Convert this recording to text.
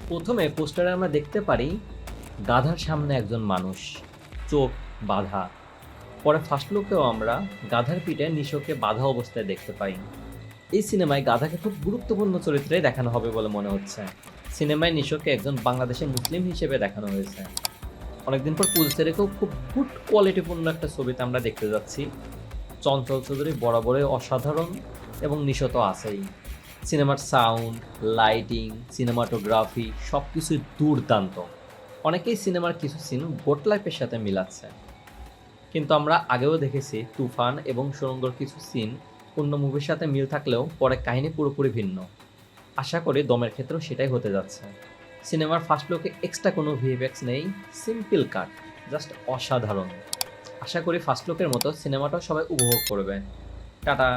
প্রথমে পোস্টারে আমরা দেখতে পারি গাধার সামনে একজন মানুষ, চোখ বাঁধা। পরে ফার্স্ট লুকেও আমরা গাধার পিঠে নিশোকে বাঁধা অবস্থায় দেখতে পাই। এই সিনেমায় গাধাকে খুব গুরুত্বপূর্ণ চরিত্রে দেখানো হবে বলে মনে হচ্ছে। সিনেমায় নিশোকে একজন বাংলাদেশি মুসলিম হিসেবে দেখানো হয়েছে। অনেকদিন পর পুলিশেরকেও খুব গুড কোয়ালিটিপূর্ণ একটা ছবিতে আমরা দেখতে যাচ্ছি। চঞ্চল চৌধুরী বরাবরই অসাধারণ এবং নিশো তো আছেই। সিনেমার সাউন্ড, লাইটিং, সিনেমাটোগ্রাফি সব কিছুই দুর্দান্ত। অনেকেই সিনেমার কিছু সিন গোট লাইফের সাথে মিলাচ্ছে, কিন্তু আমরা আগেও দেখেছি তুফান এবং সুরঙ্গর কিছু সিন অন্য মুভির সাথে মিল থাকলেও পরে কাহিনী পুরোপুরি ভিন্ন। আশা করি দমের ক্ষেত্রেও সেটাই হতে যাচ্ছে। সিনেমার ফার্স্ট লুকে এক্সট্রা কোনো ভিএফএক্স নেই, সিম্পল কাট, জাস্ট অসাধারণ। আশা করি ফার্স্ট লুকের মতো সিনেমাটাও সবাই উপভোগ করবে। টাটা।